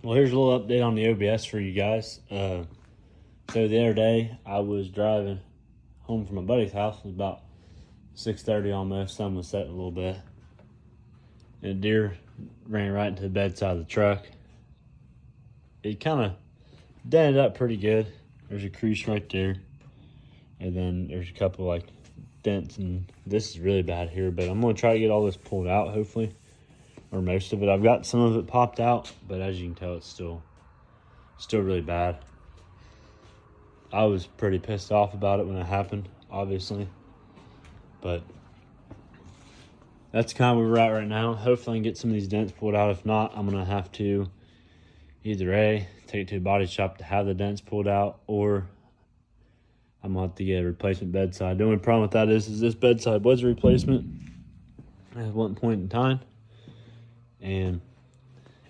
Well, here's a little update on the OBS for you guys. So the other day, I was driving home from my buddy's house. It was about 6:30 almost. Sun was setting a little bit. And a deer ran right into the bedside of the truck. It kind of dented up pretty good. There's a crease right there. And then there's a couple like dents, and this is really bad here, but I'm going to try to get all this pulled out, hopefully. Or most of it. I've got some of it popped out, but as you can tell, it's still really bad. I was pretty pissed off about it when it happened, obviously. But that's kind of where we're at right now. Hopefully I can get some of these dents pulled out. If not, I'm going to have to either A, take it to a body shop to have the dents pulled out, or I'm going to have to get a replacement bedside. The only problem with that is this bedside was a replacement at one point in time. And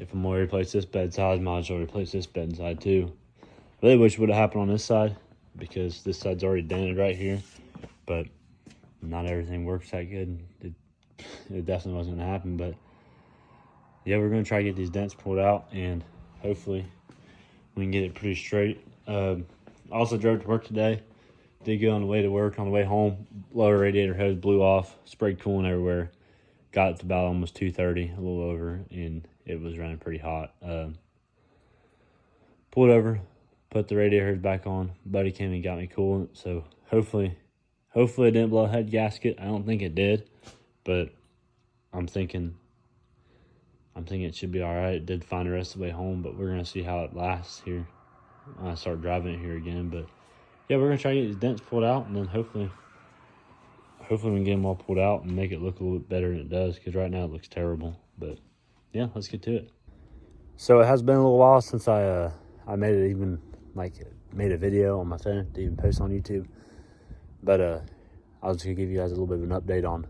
if I'm going to replace this bedside, I might as well replace this bedside too. I really wish it would have happened on this side, because this side's already dented right here. But not everything works that good. It definitely wasn't going to happen. But yeah, we're going to try to get these dents pulled out, and hopefully we can get it pretty straight. I also drove to work today. Did go on the way to work. On the way home, lower radiator hose blew off, sprayed coolant everywhere. Got it to about almost 2:30, a little over, and it was running pretty hot. Pulled over, put the radiator hose back on. Buddy came and got me coolant, so hopefully it didn't blow a head gasket. I don't think it did, but I'm thinking it should be all right. It did fine the rest of the way home, but we're gonna see how it lasts here when I start driving it here again. But yeah, we're gonna try to get these dents pulled out, and then hopefully we can get them all pulled out and make it look a little bit better than it does, because right now it looks terrible. But yeah, let's get to it. So it has been a little while since I made a video on my phone to even post on YouTube. But I was just gonna give you guys a little bit of an update on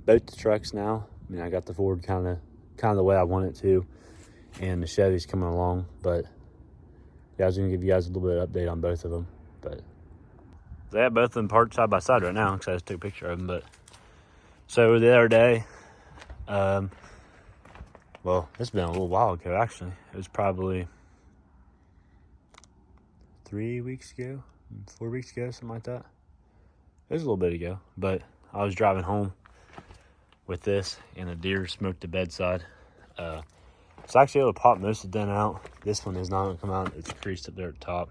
both the trucks now. I mean, I got the Ford kind of the way I want it to, and the Chevy's coming along. But yeah, I was gonna give you guys a little bit of update on both of them. But they have both of them parked side by side right now, because I just took a picture of them. But so the other day, well, it's been a little while ago, actually. It was probably 3 weeks ago, 4 weeks ago, something like that. It was a little bit ago, but I was driving home with this, and a deer smoked the bedside. It's actually able to pop most of the dent out. This one is not going to come out. It's creased up there at the top.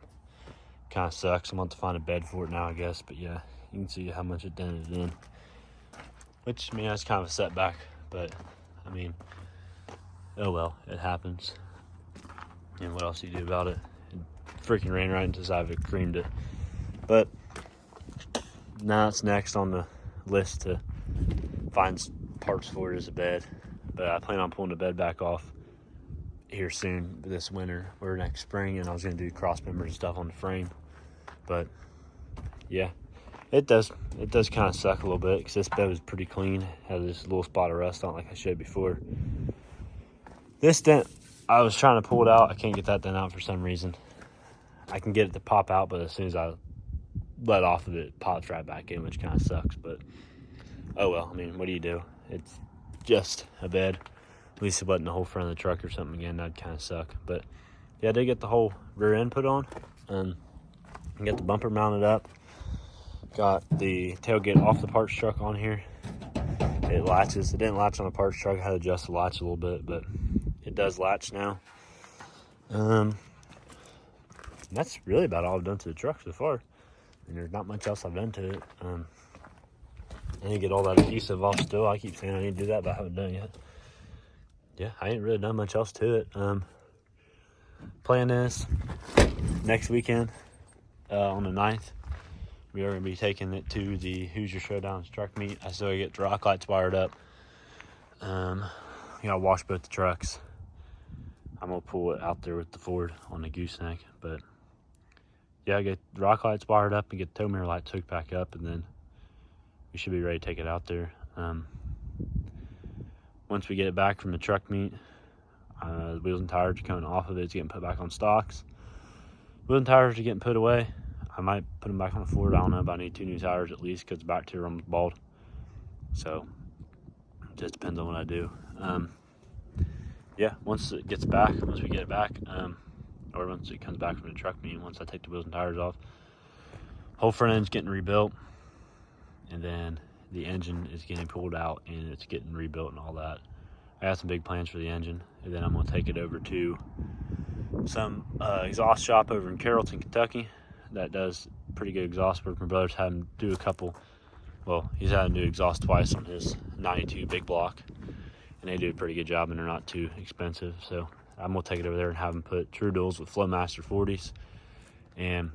Kind of sucks. I'm going to have to find a bed for it now, I guess. But yeah, you can see how much it dented in. Which, I mean, that's kind of a setback. But, I mean, oh well, it happens. And what else do you do about it? It freaking ran right into the side of it, creamed it. But now it's next on the list to find parts for it as a bed. But I plan on pulling the bed back off here soon, this winter or next spring, and I was going to do cross members and stuff on the frame. But yeah, it does kind of suck a little bit, because this bed was pretty clean. Had this little spot of rust on it like I showed before. This dent, I was trying to pull it out. I can't get that dent out for some reason. I can get it to pop out, but as soon as I let off of it, it pops right back in, which kind of sucks. But oh well, I mean, what do you do? It's just a bed. At least it wasn't the whole front of the truck or something again. That'd kind of suck. But yeah, I did get the whole rear end put on, and got the bumper mounted up. Got the tailgate off the parts truck on here. It latches. It didn't latch on the parts truck. I had to adjust the latch a little bit, but it does latch now. That's really about all I've done to the truck so far. And there's not much else I've done to it. I need to get all that adhesive off still. I keep saying I need to do that, but I haven't done it yet. Yeah, I ain't really done much else to it. Plan is next weekend on the 9th, we are going to be taking it to the Hoosier Showdown truck meet. I still got to get the rock lights wired up. Wash both the trucks. I'm going to pull it out there with the Ford on the gooseneck. But yeah, I get the rock lights wired up and get the tow mirror lights hooked back up, and then we should be ready to take it out there. Once we get it back from the truck meet, the wheels and tires are coming off of it. It's getting put back on stocks. Wheels and tires are getting put away. I might put them back on the Ford. I don't know, but I need 2 new tires at least, because the back two are almost bald. So it just depends on what I do. yeah, once we get it back, or once it comes back from the truck meet, once I take the wheels and tires off, whole front end's getting rebuilt, and then the engine is getting pulled out and it's getting rebuilt and all that. I got some big plans for the engine, and then I'm going to take it over to some exhaust shop over in Carrollton, Kentucky that does pretty good exhaust work. My brother's had him do a couple, well, he's had him do exhaust twice on his 92 big block, and they do a pretty good job, and they're not too expensive. So I'm going to take it over there and have them put True Duals with Flowmaster 40s and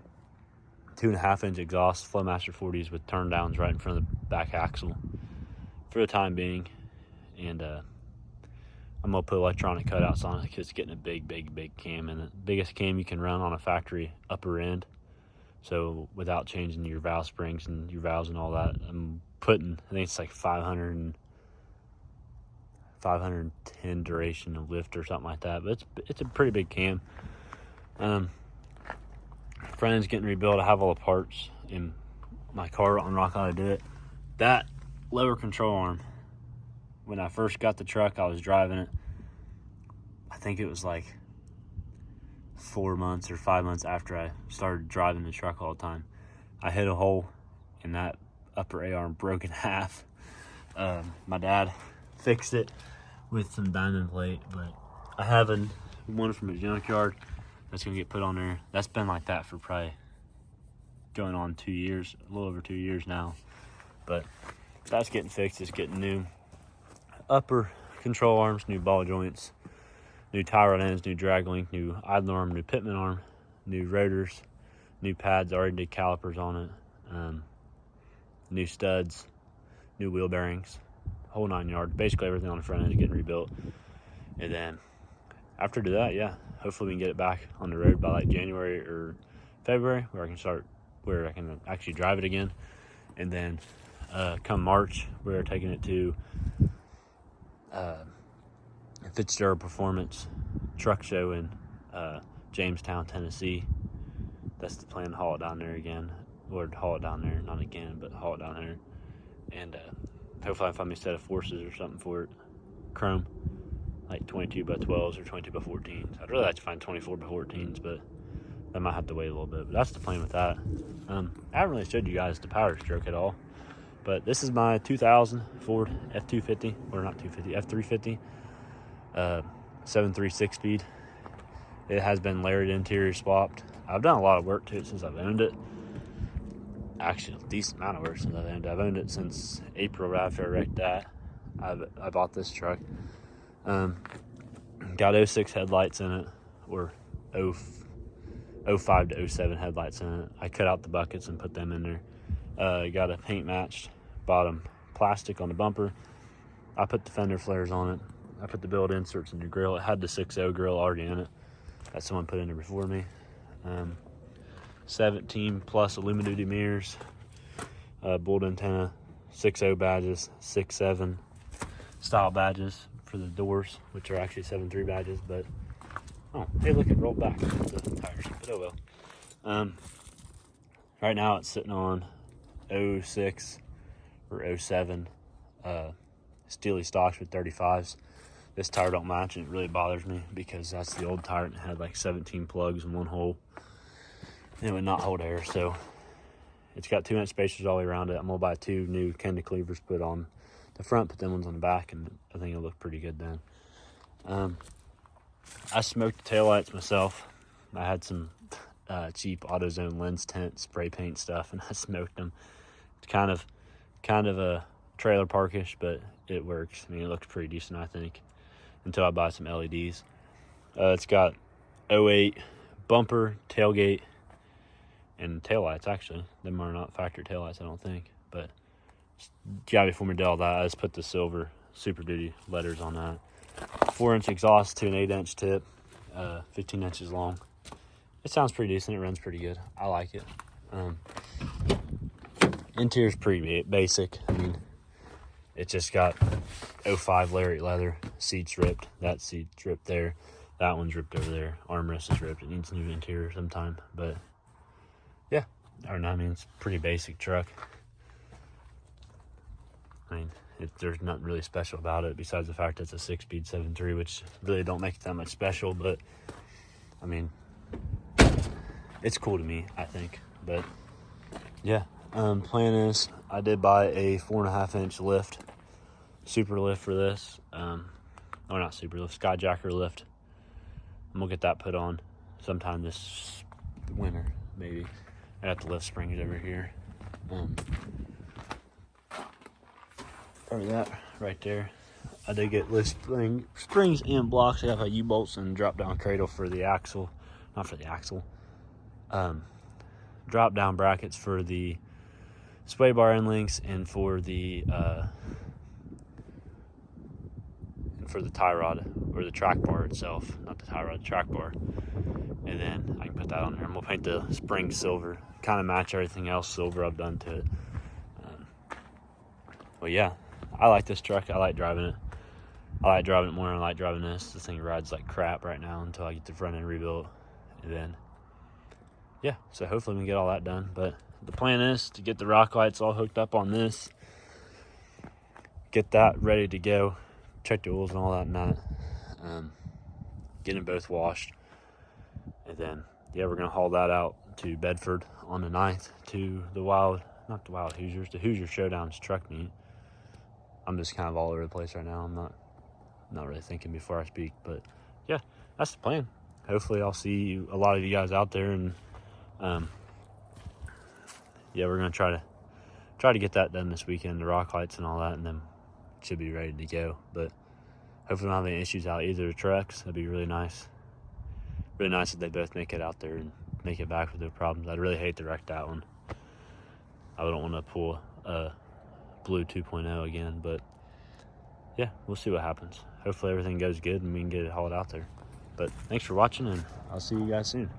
2.5-inch exhaust Flowmaster 40s with turn downs right in front of the back axle for the time being. And I'm going to put electronic cutouts on it because it's getting a big cam, and the biggest cam you can run on a factory upper end. So without changing your valve springs and your valves and all that, I'm putting, I think it's like 510 duration of lift or something like that. But it's a pretty big cam. Front end's getting rebuilt. I have all the parts in my car on Rock How to Do It. That lower control arm, when I first got the truck, I was driving it. I think it was like 4 months or 5 months after I started driving the truck all the time. I hit a hole and that upper A-arm broke in half. My dad fixed it with some diamond plate, but I have one from his junkyard that's gonna get put on there. That's been like that for probably going on 2 years, a little over 2 years now. But that's getting fixed. It's getting new upper control arms, new ball joints, new tie rod ends, new drag link, new idler arm, new pitman arm, new rotors, new pads. I already did calipers on it, new studs, new wheel bearings, whole 9 yards. Basically everything on the front end is getting rebuilt. And then after that, yeah, hopefully we can get it back on the road by like January or February, where I can actually drive it again. And then come March, we're taking it to Fitzgerald Performance Truck Show in Jamestown, Tennessee. That's the plan, to haul it down there again. Or haul it down there, not again, but haul it down there. And hopefully I can find me a set of forces or something for it. Chrome, like 22 by 12s or 22 by 14s. I'd really like to find 24 by 14s, but that might have to wait a little bit. But that's the plan with that. I haven't really showed you guys the powestroke at all. But this is my 2000 Ford F250, or not 250, F350, 7.3 6-speed. It has been layered interior swapped. I've done a lot of work to it since I've owned it. Actually, a decent amount of work since I've owned it. I've owned it since April right after I wrecked that. I bought this truck. Got 06 headlights in it, or 05 to 07 headlights in it. I cut out the buckets and put them in there. Got a paint matched bottom plastic on the bumper. I put the fender flares on it. I put the billet inserts in the grill. It had the 6.0 grill already in it that someone put in there before me. 17 plus Illuminati mirrors, bolt antenna, 6.0 badges, 6.7 style badges for the doors, which are actually 7.3 badges. But oh, hey, look, it rolled back the tires. But oh well. Right now it's sitting on 06 or 07 Steely stocks with 35s. This tire don't match, and it really bothers me because that's the old tire and it had like 17 plugs in one hole, and it would not hold air. So it's got 2-inch spacers all the way around it. I'm gonna buy 2 new Kenda cleavers, put on the front, put them ones on the back, and I think it'll look pretty good then. I smoked the taillights myself. I had some cheap AutoZone lens tint spray paint stuff, and I smoked them. It's kind of a trailer parkish, but it works. I mean, it looks pretty decent, I think, until I buy some LEDs. It's got 08 bumper, tailgate, and taillights. Actually, them are not factory taillights, I don't think, but yeah, before we did all that, I just put the silver Super Duty letters on that. 4-inch exhaust to an 8-inch tip, 15 inches long. It sounds pretty decent. It runs pretty good. I like it. Interior's pretty basic. I mean, it just got 05 lariat leather. Seat's ripped. That seat's ripped there. That one's ripped over there. Armrest is ripped. It needs new interior sometime. But yeah, I don't know. I mean, it's a pretty basic truck. I mean, There's nothing really special about it besides the fact it's a 6-speed 7.3, which really don't make it that much special. But I mean, it's cool to me, I think. But yeah, plan is I did buy a 4.5-inch lift, super lift for this. Or not super lift, skyjacker lift. I'm gonna get that put on sometime this winter, maybe. I got the lift springs over here. Or that right there. I did get lift springs and blocks. I got U-bolts and drop down cradle for the axle. Not for the axle. Drop down brackets for the sway bar end links and for the tie rod, or the track bar itself. Not the tie rod, the track bar. And then I can put that on there, and we'll paint the spring silver, kind of match everything else silver I've done to it. But yeah, I like this truck. I like driving it. I like driving it more than I like driving this. This thing rides like crap right now until I get the front end rebuilt. And then, yeah, so hopefully we can get all that done. But the plan is to get the rock lights all hooked up on this, get that ready to go, check the oils and all that and that, get them both washed. And then, yeah, we're going to haul that out to Bedford on the 9th to the Hoosier Showdown's truck meet. I'm just kind of all over the place right now. I'm not really thinking before I speak, but yeah, that's the plan. Hopefully I'll see a lot of you guys out there, and yeah, we're gonna try to get that done this weekend, the rock lights and all that, and then it should be ready to go. But hopefully we don't have any issues out either of the trucks. That'd be really nice. Really nice if they both make it out there and make it back with no problems. I'd really hate to wreck that one. I don't want to pull a Blue 2.0 again, but yeah, we'll see what happens. Hopefully everything goes good and we can get it hauled out there. But thanks for watching, and I'll see you guys soon.